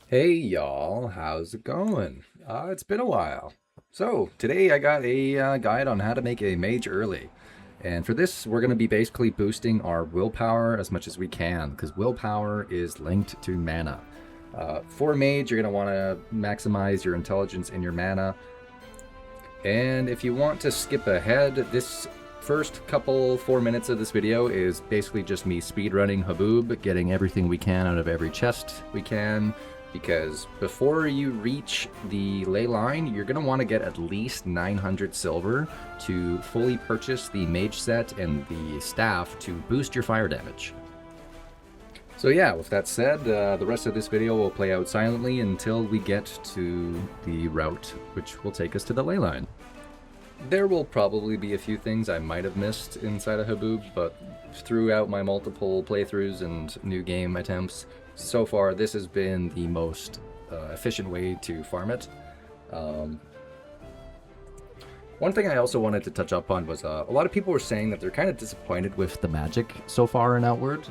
Hey y'all, how's it going? It's been a while. So, today I got a guide on how to make a mage early. And for this, we're going to be basically boosting our willpower as much as we can, because willpower is linked to mana. For mage, you're going to want to maximize your intelligence and your mana. And if you want to skip ahead, this first couple 4 minutes of this video is basically just me speedrunning Haboob, getting everything we can out of every chest we can, because before you reach the Leyline, you're going to want to get at least 900 silver to fully purchase the mage set and the staff to boost your fire damage. So yeah, with that said, the rest of this video will play out silently until we get to the route, which will take us to the Leyline. There will probably be a few things I might have missed inside of Haboob, but throughout my multiple playthroughs and new game attempts, so far this has been the most efficient way to farm it. One thing I also wanted to touch up on was a lot of people were saying that they're kind of disappointed with the magic so far in Outward.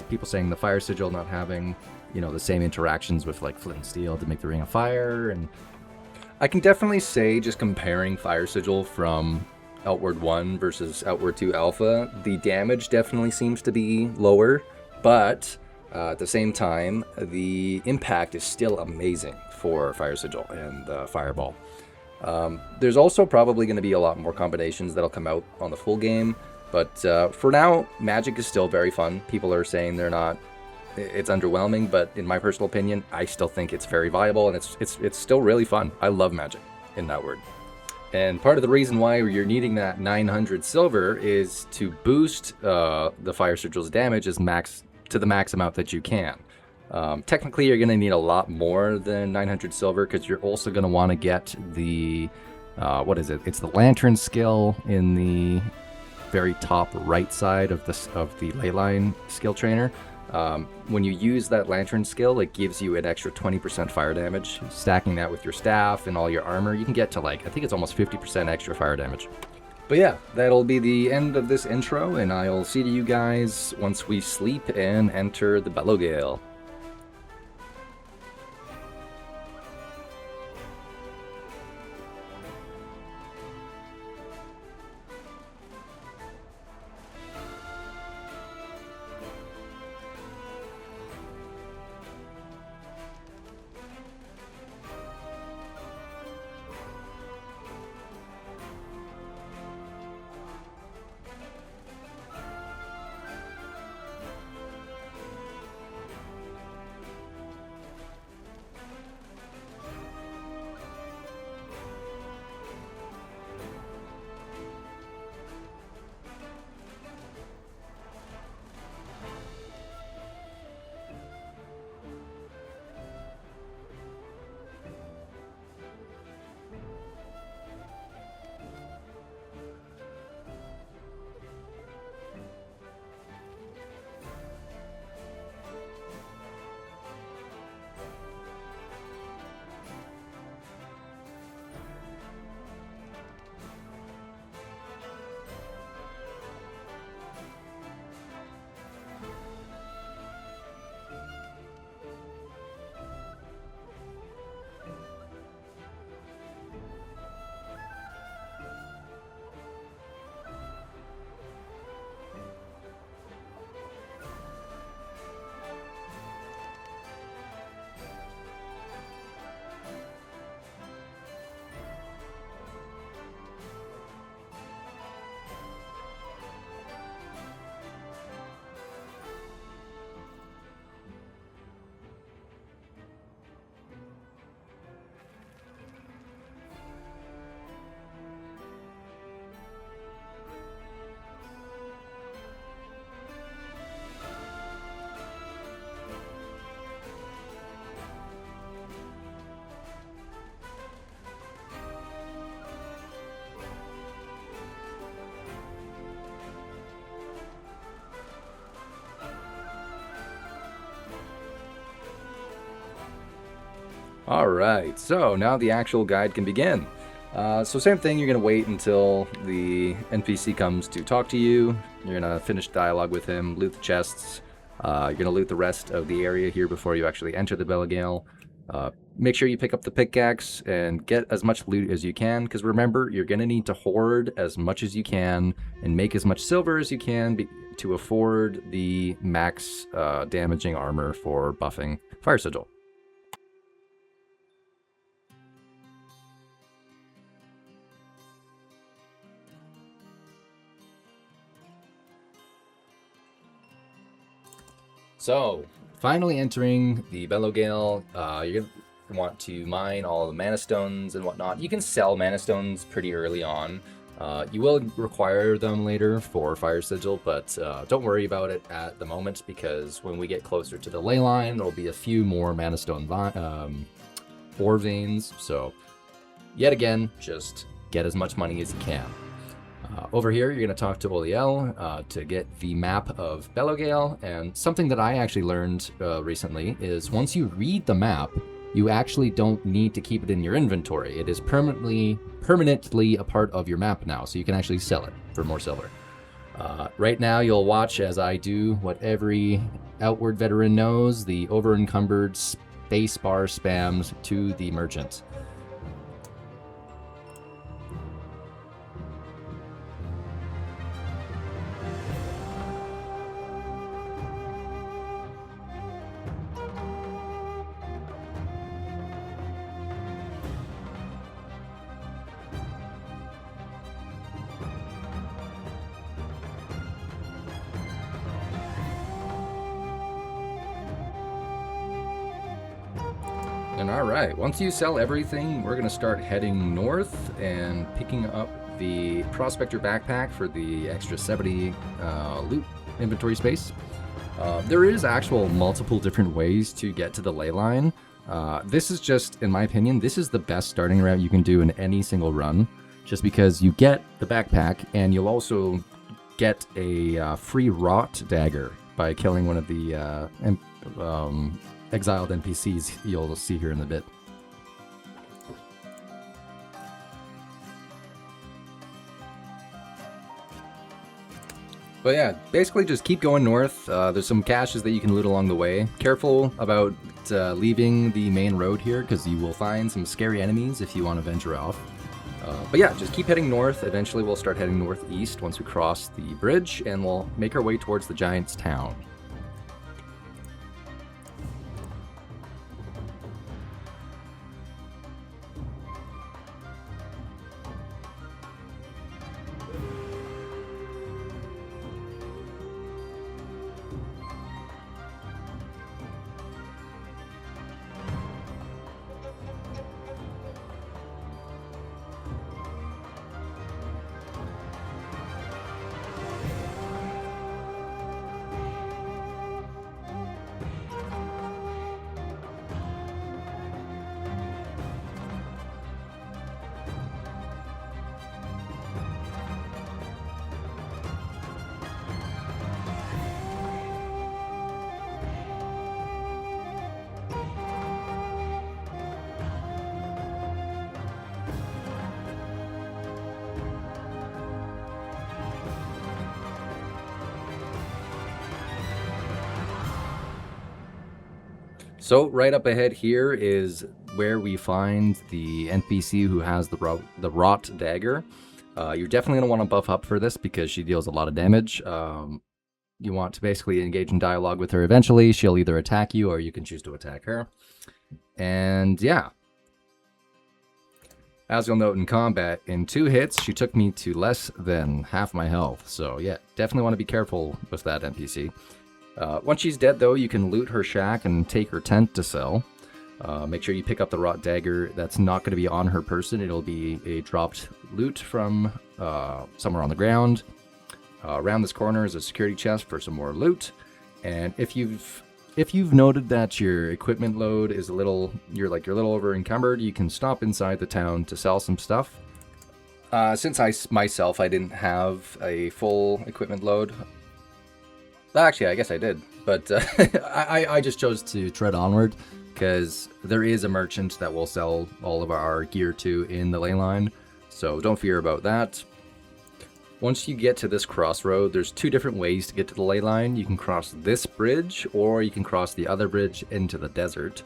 People saying the fire sigil not having, the same interactions with like flint and steel to make the ring of fire, and I can definitely say, just comparing fire sigil from Outward 1 versus Outward 2 Alpha, the damage definitely seems to be lower, but at the same time, the impact is still amazing for fire sigil and fireball. There's also probably going to be a lot more combinations that'll come out on the full game, but for now, magic is still very fun. People are saying it's underwhelming, but in my personal opinion, I still think it's very viable, and it's still really fun. I love magic in Outward. And part of the reason why you're needing that 900 silver is to boost the fire sigil's damage to the max amount that you can. Technically, you're going to need a lot more than 900 silver, because you're also going to want to get the, It's the lantern skill in the very top right side of the Leyline skill trainer. When you use that lantern skill, it gives you an extra 20% fire damage. Stacking that with your staff and all your armor, you can get to I think it's almost 50% extra fire damage. But yeah, that'll be the end of this intro, and I'll see you guys once we sleep and enter the Bellow Gale. Alright, so now the actual guide can begin. So same thing, you're going to wait until the NPC comes to talk to you. You're going to finish dialogue with him, loot the chests. You're going to loot the rest of the area here before you actually enter the Belagale. Make sure you pick up the pickaxe and get as much loot as you can, because remember, you're going to need to hoard as much as you can and make as much silver as you can to afford the max damaging armor for buffing Fire Sigil. So, finally entering the Bellowgale, you're going to want to mine all the mana stones and whatnot. You can sell mana stones pretty early on. You will require them later for Fire Sigil, but don't worry about it at the moment, because when we get closer to the Leyline, there'll be a few more mana stone ore veins. So, yet again, just get as much money as you can. Over here, you're going to talk to Oliel to get the map of Bellowgale, and something that I actually learned recently is once you read the map, you actually don't need to keep it in your inventory. It is permanently a part of your map now, so you can actually sell it for more silver. Right now, you'll watch as I do what every Outward veteran knows, the over-encumbered spacebar spams to the merchant. And alright, once you sell everything, we're going to start heading north and picking up the Prospector backpack for the extra 70 loot inventory space. There is actual multiple different ways to get to the Leyline. This is just, in my opinion, this is the best starting route you can do in any single run, just because you get the backpack and you'll also get a free Wrought Dagger by killing one of the exiled NPCs you'll see here in a bit. But yeah, basically just keep going north. There's some caches that you can loot along the way. Careful about leaving the main road here, because you will find some scary enemies if you want to venture off. But yeah, just keep heading north. Eventually we'll start heading northeast once we cross the bridge, and we'll make our way towards the Giant's Town. So right up ahead here is where we find the NPC who has the Wrought Dagger. You're definitely going to want to buff up for this because she deals a lot of damage. You want to basically engage in dialogue with her eventually. She'll either attack you or you can choose to attack her. And yeah. As you'll note in combat, in 2 hits, she took me to less than half my health. So yeah, definitely want to be careful with that NPC. Once she's dead, though, you can loot her shack and take her tent to sell. Make sure you pick up the Wrought Dagger. That's not going to be on her person. It'll be a dropped loot from somewhere on the ground. Around this corner is a security chest for some more loot. And if you've noted that your equipment load is you're a little over encumbered, you can stop inside the town to sell some stuff. Since I didn't have a full equipment load. Actually, I guess I did, but I just chose to tread onward because there is a merchant that will sell all of our gear to in the Leyline, so don't fear about that. Once you get to this crossroad, there's 2 different ways to get to the Leyline. You can cross this bridge, or you can cross the other bridge into the desert.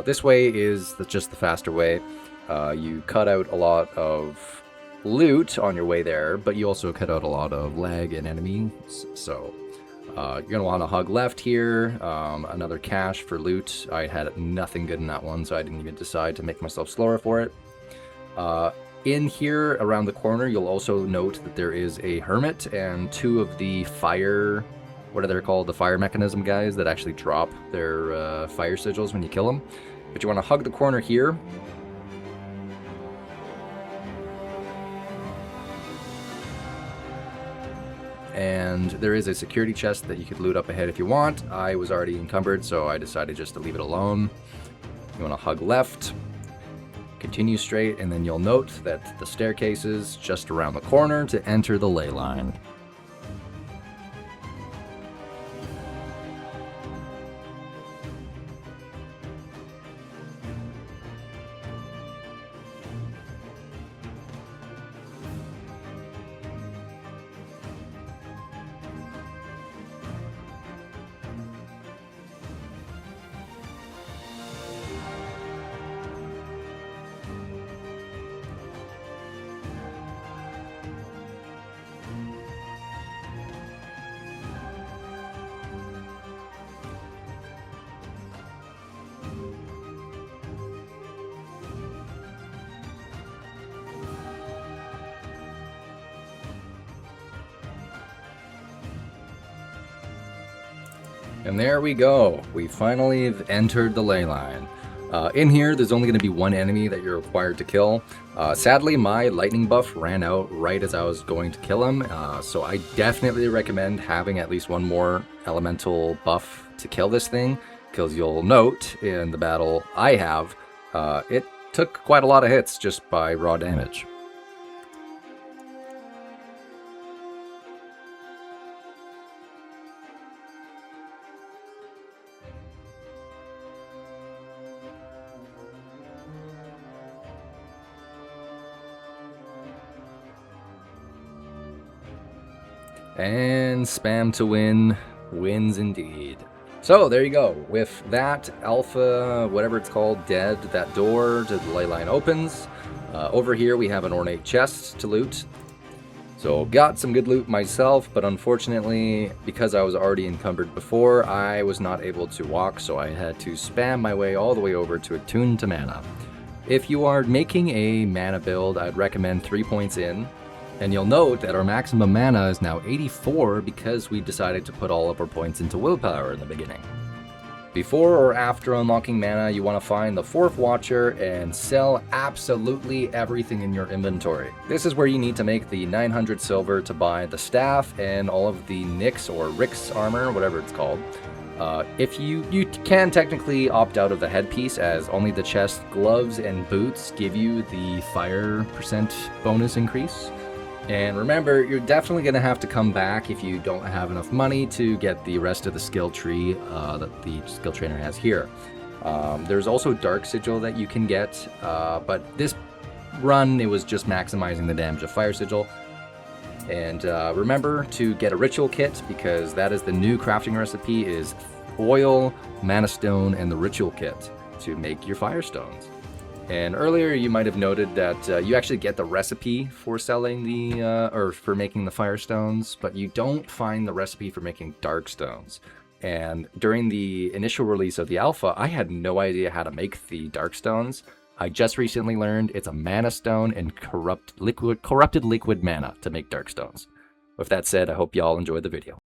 This way is just the faster way. You cut out a lot of loot on your way there, but you also cut out a lot of lag and enemies. So you're going to want to hug left here. Another cache for loot. I had nothing good in that one, so I didn't even decide to make myself slower for it. In here, around the corner, you'll also note that there is a hermit and 2 of the fire... What are they called? The fire mechanism guys that actually drop their fire sigils when you kill them. But you want to hug the corner here. And there is a security chest that you could loot up ahead if you want. I was already encumbered, so I decided just to leave it alone. You want to hug left, continue straight, and then you'll note that the staircase is just around the corner to enter the Leyline. And there we go. We finally have entered the Leyline. In here, there's only going to be one enemy that you're required to kill. Sadly, my lightning buff ran out right as I was going to kill him, so I definitely recommend having at least one more elemental buff to kill this thing, because you'll note in the battle I have, it took quite a lot of hits just by raw damage. And spam to win wins indeed. So there you go. With that alpha, whatever it's called, dead, that door to the Leyline opens. Over here we have an ornate chest to loot. So got some good loot myself, but unfortunately, because I was already encumbered before, I was not able to walk, so I had to spam my way all the way over to attune to mana. If you are making a mana build, I'd recommend 3 points in. And you'll note that our maximum mana is now 84 because we decided to put all of our points into willpower in the beginning. Before or after unlocking mana, you want to find the 4th Watcher and sell absolutely everything in your inventory. This is where you need to make the 900 silver to buy the staff and all of the Nyx or Rix armor, whatever it's called. If you can technically opt out of the headpiece, as only the chest, gloves, and boots give you the fire % bonus increase. And remember, you're definitely going to have to come back if you don't have enough money to get the rest of the skill tree that the skill trainer has here. There's also Dark Sigil that you can get, but this run, it was just maximizing the damage of Fire Sigil. And remember to get a Ritual Kit, because that is the new crafting recipe, is oil, mana stone, and the Ritual Kit to make your Fire Stones. And earlier you might have noted that you actually get the recipe for selling the, or for making the fire stones, but you don't find the recipe for making dark stones. And during the initial release of the alpha, I had no idea how to make the dark stones. I just recently learned it's a mana stone and corrupted liquid mana to make dark stones. With that said, I hope y'all enjoyed the video.